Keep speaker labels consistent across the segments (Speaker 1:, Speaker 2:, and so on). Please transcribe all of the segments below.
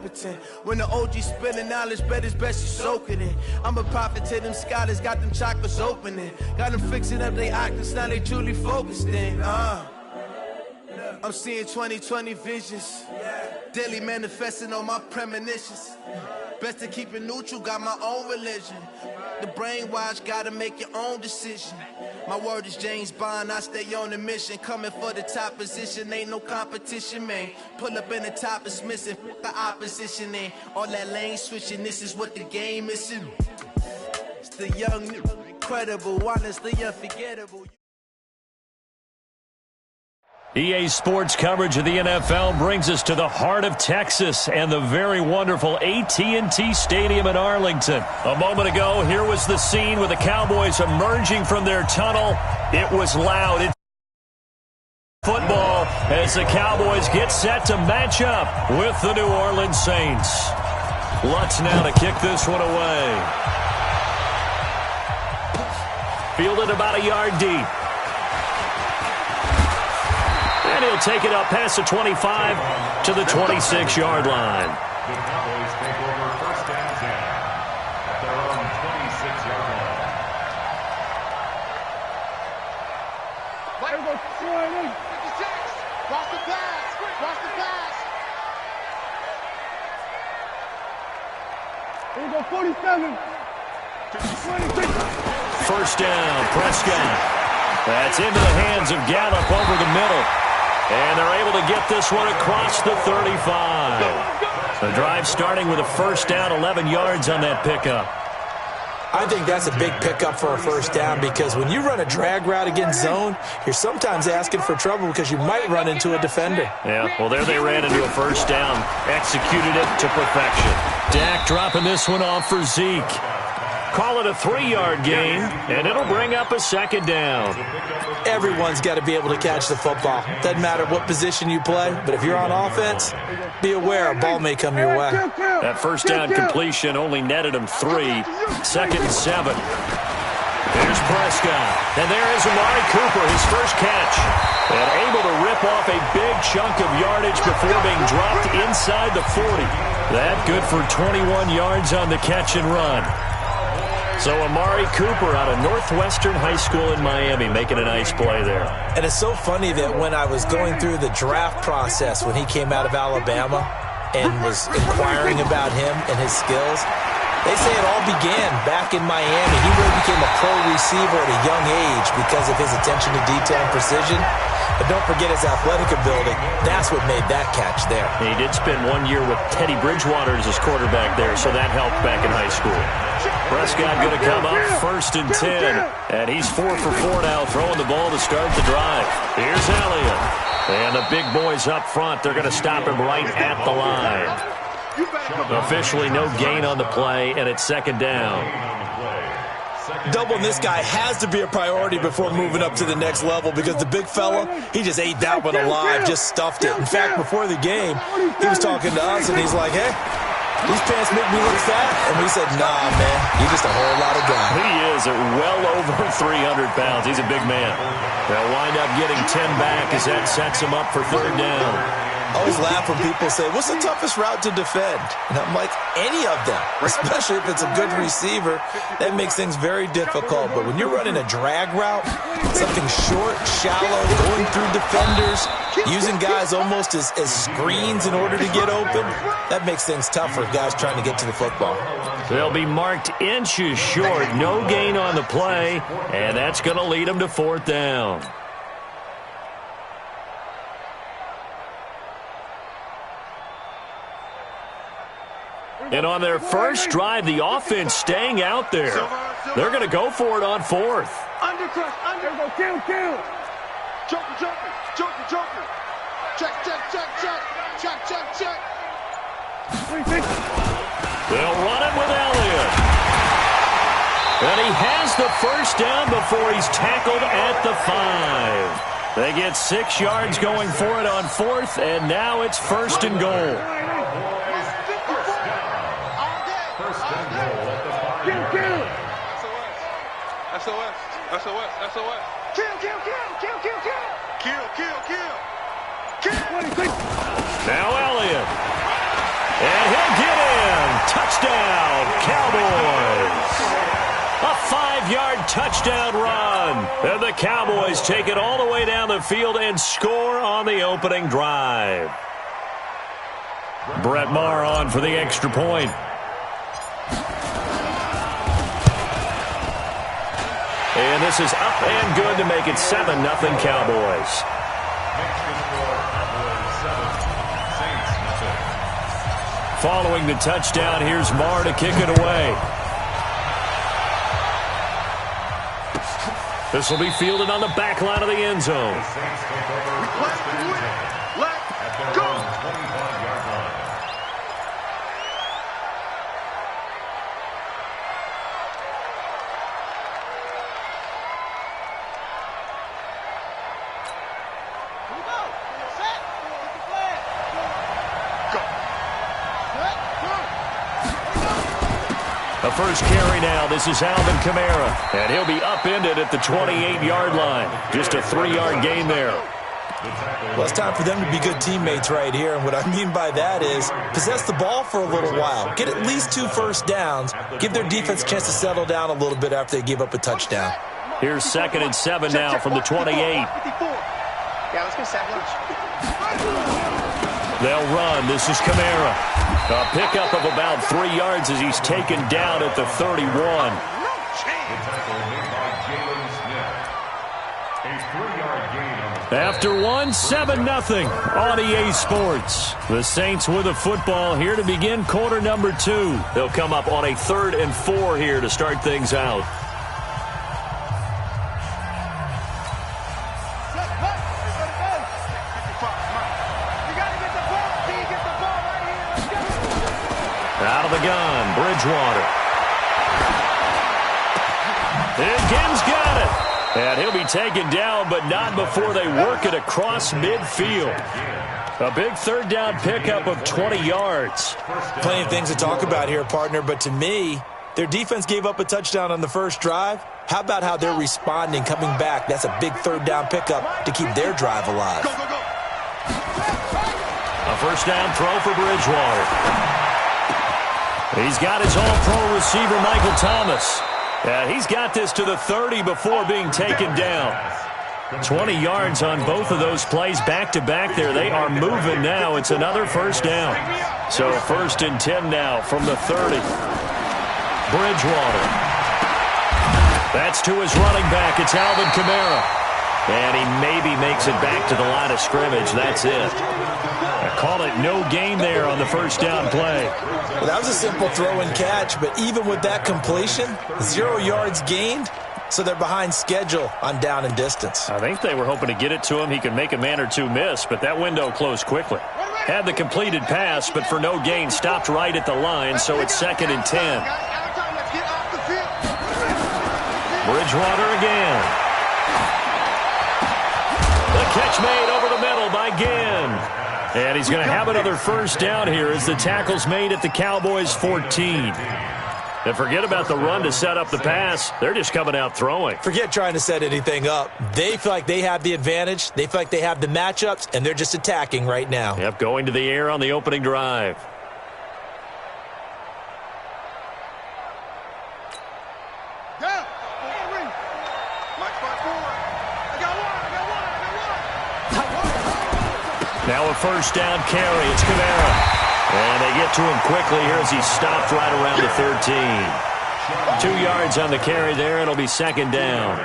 Speaker 1: competent. When the OG spilling knowledge, bet it's best you soak it in. I'm a prophet to them scholars, got them chakras opening. Got them fixing up their octaves, now they truly focused in. I'm seeing 2020 visions. Daily manifesting on my premonitions. Best to keep it neutral, got my own religion. The brainwash, gotta make your own decision. My word is James Bond, I stay on the mission. Coming for the top position, ain't no competition, man. Pull up in the top is missing, the opposition in. All that lane switching, this is what the game is in. It's the young, incredible, honestly unforgettable.
Speaker 2: EA Sports coverage of the NFL brings us to the heart of Texas and the very wonderful AT&T Stadium in Arlington. A moment ago, here was the scene with the Cowboys emerging from their tunnel. It was loud. It's football as the Cowboys get set to match up with the New Orleans Saints. Lutz now to kick this one away. Fielded about a yard deep. And he'll take it up past the 25 to the 26-yard line.
Speaker 3: The Cowboys take over first and 10 at their own 26-yard line.
Speaker 4: There we go, 56. Cross the pass. Cross the pass. Here we go, 47. 26.
Speaker 2: First down, Prescott. That's into the hands of Gallup over the middle. And they're able to get this one across the 35. The drive starting with a first down, 11 yards on that pickup.
Speaker 5: I think that's a big pickup for a first down because when you run a drag route against zone, you're sometimes asking for trouble because you might run into a defender.
Speaker 2: Yeah, well, there they ran into a first down. Executed it to perfection. Dak dropping this one off for Zeke. Call it a 3-yard gain, and it'll bring up a second down.
Speaker 5: Everyone's got to be able to catch the football. Doesn't matter what position you play, but if you're on offense, be aware a ball may come your way.
Speaker 2: That first down completion only netted him 3. Second and 7. There's Prescott. And there is Amari Cooper, his first catch. And able to rip off a big chunk of yardage before being dropped inside the 40. That good for 21 yards on the catch and run. So Amari Cooper out of Northwestern High School in Miami making a nice play there.
Speaker 5: And it's so funny that when I was going through the draft process when he came out of Alabama and was inquiring about him and his skills, they say it all began back in Miami. He really became a pro receiver at a young age because of his attention to detail and precision. But don't forget his athletic ability. That's what made that catch there.
Speaker 2: He did spend 1 year with Teddy Bridgewater as his quarterback there, so that helped back in high school. Prescott going to come up first and 10. And he's 4 for 4 now, throwing the ball to start the drive. Here's Elliott. And the big boys up front, they're going to stop him right at the line. Officially no gain on the play, and it's second down.
Speaker 5: Doubling this guy has to be a priority before moving up to the next level because the big fella, he just ate that one alive, just stuffed it. In fact, before the game, he was talking to us, and he's like, hey, these pants make me look fat. And we said, nah, man, you're just a whole lot of guy.
Speaker 2: He is at well over 300 pounds. He's a big man. They'll wind up getting 10 back as that sets him up for third down.
Speaker 5: I always laugh when people say, what's the toughest route to defend? And I'm like, any of them, especially if it's a good receiver. That makes things very difficult. But when you're running a drag route, something short, shallow, going through defenders, using guys almost as screens in order to get open, that makes things tough for guys trying to get to the football.
Speaker 2: They'll be marked inches short. No gain on the play, and that's going to lead them to fourth down. And on their first drive, the offense staying out there. They're going to go for it on fourth.
Speaker 4: Undercut, go, kill. Joker. Check.
Speaker 2: They'll run it with Elliott. And he has the first down before he's tackled at the 5. They get 6 yards going for it on fourth, and now it's first and goal.
Speaker 4: SOS. Kill.
Speaker 2: Now Elliott. And he'll get in. Touchdown, Cowboys. A 5-yard touchdown run. And the Cowboys take it all the way down the field and score on the opening drive. Brett Maher on for the extra point. And this is up and good to make it 7-0 Cowboys. Following the touchdown, here's Maher to kick it away. This will be fielded on the back line of the end zone.
Speaker 4: Let's go.
Speaker 2: The first carry now. This is Alvin Kamara. And he'll be upended at the 28-yard line. Just a 3-yard gain there.
Speaker 5: Well, it's time for them to be good teammates right here. And what I mean by that is possess the ball for a little while. Get at least 2 first downs. Give their defense a chance to settle down a little bit after they give up a touchdown.
Speaker 2: Here's 2nd and 7 now from the 28.
Speaker 4: Yeah, let's go sack lunch.
Speaker 2: They'll run. This is Kamara. A pickup of about 3 yards as he's taken down at the 31. After one, 7-0 on EA Sports. The Saints with the football here to begin quarter number 2. They'll come up on a 3rd and 4 here to start things out. Out of the gun, Bridgewater. And Gibbs got it. And he'll be taken down, but not before they work it across midfield. A big 3rd down pickup of 20 yards.
Speaker 5: Plenty of things to talk about here, partner, but to me, their defense gave up a touchdown on the first drive. How about how they're responding, coming back? That's a big 3rd down pickup to keep their drive alive.
Speaker 2: A first down throw for Bridgewater. He's got his all-pro receiver, Michael Thomas. He's got this to the 30 before being taken down. 20 yards on both of those plays back-to-back there. They are moving now. It's another first down. So 1st and 10 now from the 30. Bridgewater. That's to his running back. It's Alvin Kamara. And he maybe makes it back to the line of scrimmage. That's it. I call it no gain there on the first down play.
Speaker 5: Well, that was a simple throw and catch, but even with that completion, 0 yards gained, so they're behind schedule on down and distance.
Speaker 2: I think they were hoping to get it to him. He could make a man or two miss, but that window closed quickly. Had the completed pass, but for no gain, stopped right at the line, so it's 2nd and 10. Bridgewater again. The catch made over the middle by Ginn. And he's going to have another first down here as the tackle's made at the Cowboys' 14. And forget about the run to set up the pass. They're just coming out throwing.
Speaker 5: Forget trying to set anything up. They feel like they have the advantage. They feel like they have the matchups, and they're just attacking right now.
Speaker 2: Yep, going to the air on the opening drive. Now a first down carry. It's Kamara. And they get to him quickly here as he stopped right around the 13. 2 yards on the carry there. It'll be 2nd down.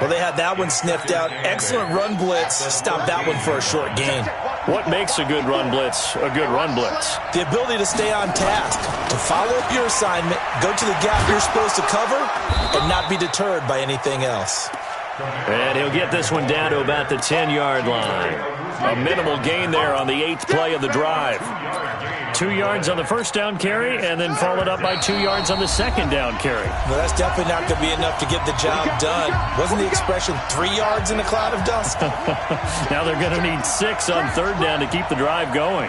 Speaker 5: Well, they had that one sniffed out. Excellent run blitz. Stopped that one for a short gain.
Speaker 2: What makes a good run blitz a good run blitz?
Speaker 5: The ability to stay on task, to follow up your assignment, go to the gap you're supposed to cover, and not be deterred by anything else.
Speaker 2: And he'll get this one down to about the 10-yard line. A minimal gain there on the 8th play of the drive. 2 yards on the first down carry, and then followed up by 2 yards on the second down carry.
Speaker 5: Well, that's definitely not going to be enough to get the job done. Wasn't the expression 3 yards in a cloud of dust?
Speaker 2: Now they're going to need 6 on 3rd down to keep the drive going.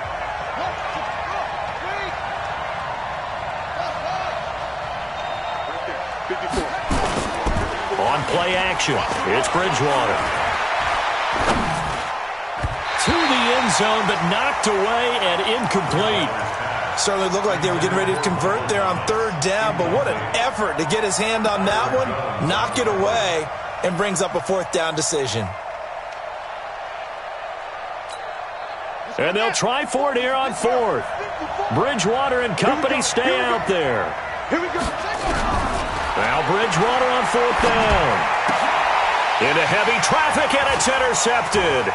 Speaker 2: On play action, it's Bridgewater. To the end zone, but knocked away and incomplete.
Speaker 5: Certainly looked like they were getting ready to convert there on third down, but what an effort to get his hand on that one, knock it away, and brings up a fourth down decision.
Speaker 2: And they'll try for it here on fourth. Bridgewater and company stay out there.
Speaker 4: Here we go.
Speaker 2: Now Bridgewater on fourth down. Into heavy traffic, and it's intercepted.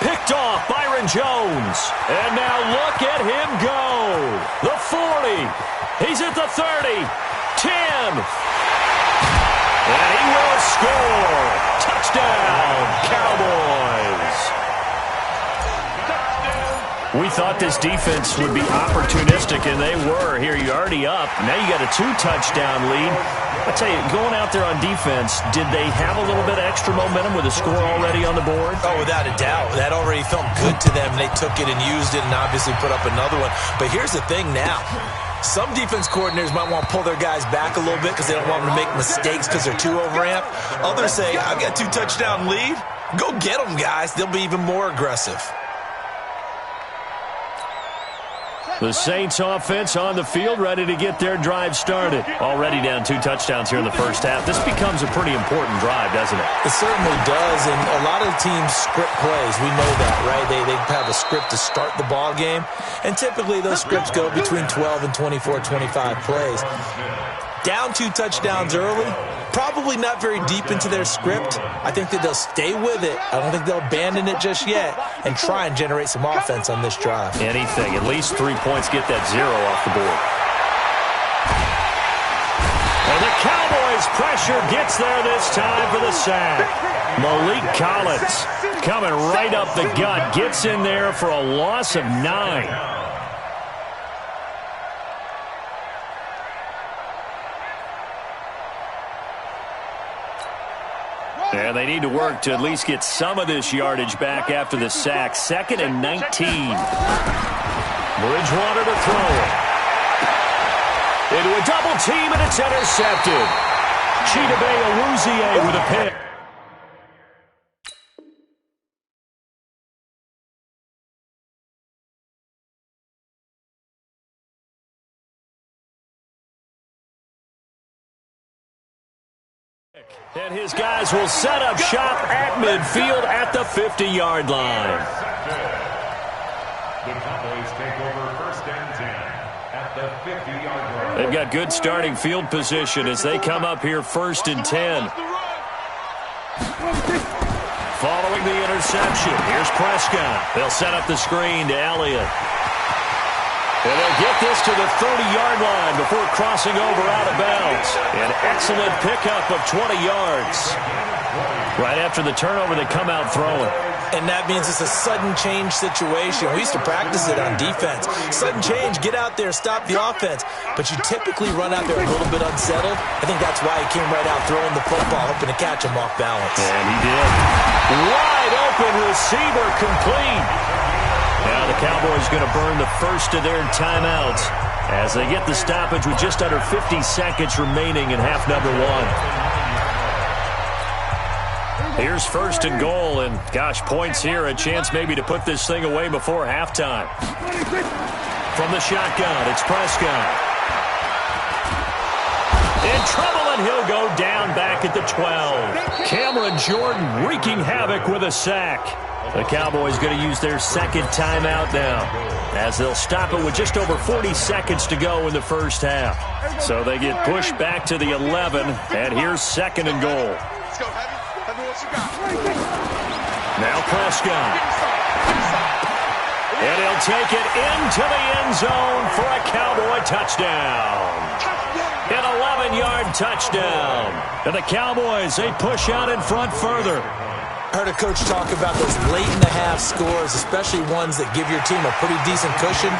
Speaker 2: Picked off Byron Jones. And now look at him go. The 40. He's at the 30. 10. And he will score. Touchdown, Cowboys. We thought this defense would be opportunistic, and they were. Here, you're already up. Now you got a 2-touchdown lead. I tell you, going out there on defense, did they have a little bit of extra momentum with a score already on the board?
Speaker 5: Oh, without a doubt. That already felt good to them. They took it and used it and obviously put up another one. But here's the thing now. Some defense coordinators might want to pull their guys back a little bit because they don't want them to make mistakes because they're too overamped. Others say, I've got a 2-touchdown lead. Go get them, guys. They'll be even more aggressive.
Speaker 2: The Saints offense on the field, ready to get their drive started. Already down 2 touchdowns here in the first half. This becomes a pretty important drive, doesn't it?
Speaker 5: It certainly does, and a lot of teams script plays. We know that, right? They have a script to start the ball game, and typically those scripts go between 12 and 24, 25 plays. Down 2 touchdowns early, probably not very deep into their script. I think that they'll stay with it. I don't think they'll abandon it just yet and try and generate some offense on this drive.
Speaker 2: Anything. At least 3 points, get that 0 off the board. And the Cowboys' pressure gets there this time for the sack. Malik Collins coming right up the gut, gets in there for a loss of 9. And they need to work to at least get some of this yardage back after the sack. 2nd and 19. Bridgewater to throw it. Into a double team, and it's intercepted. Chidobe Awuzie with a pick. And his guys will set up shop at midfield at the 50-yard line.
Speaker 3: The Cowboys take over 1st and 10 at the 50-yard line.
Speaker 2: They've got good starting field position as they come up here 1st and 10. Following the interception, here's Prescott. They'll set up the screen to Elliott. And they'll get this to the 30-yard line before crossing over out of bounds. An excellent pickup of 20 yards. Right after the turnover, they come out throwing.
Speaker 5: And that means it's a sudden change situation. We used to practice it on defense. Sudden change, get out there, stop the offense. But you typically run out there a little bit unsettled. I think that's why he came right out throwing the football, hoping to catch him off balance.
Speaker 2: And he did. Wide open receiver complete. Now the Cowboys going to burn the first of their timeouts as they get the stoppage with just under 50 seconds remaining in half number 1. Here's 1st and goal, and gosh, points here, a chance maybe to put this thing away before halftime. From the shotgun, it's Prescott. In trouble, and he'll go down back at the 12. Cameron Jordan wreaking havoc with a sack. The Cowboys going to use their 2nd timeout now as they'll stop it with just over 40 seconds to go in the first half. So they get pushed back to the 11, and here's 2nd and goal.
Speaker 4: Let's go, Heavy. Heavy, what you got?
Speaker 2: Now Prescott. And he'll take it into the end zone for a Cowboy touchdown. An 11-yard touchdown. And the Cowboys, they push out in front further.
Speaker 5: I heard a coach talk about those late-in-the-half scores, especially ones that give your team a pretty decent cushion.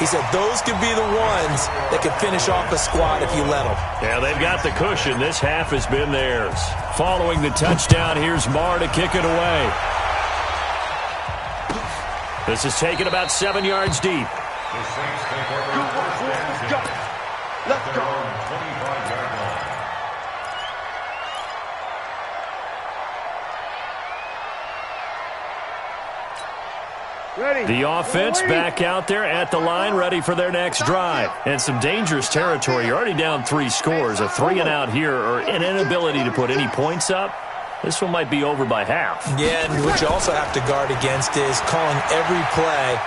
Speaker 5: He said those could be the ones that could finish off a squad if you let them.
Speaker 2: Yeah, they've got the cushion. This half has been theirs. Following the touchdown, here's Marr to kick it away. This is taken about 7 yards deep.
Speaker 3: The Saints take over 1st and 10 at their own 25-yard line.
Speaker 2: The offense back out there at the line, ready for their next drive. And some dangerous territory. You're already down 3 scores. A 3-and-out here, or an inability to put any points up. This one might be over by half.
Speaker 5: Yeah, and what you also have to guard against is calling every play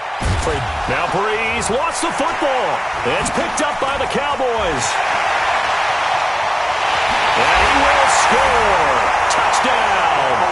Speaker 5: for...
Speaker 2: Now Breeze lost the football. It's picked up by the Cowboys. And he will score. Touchdown.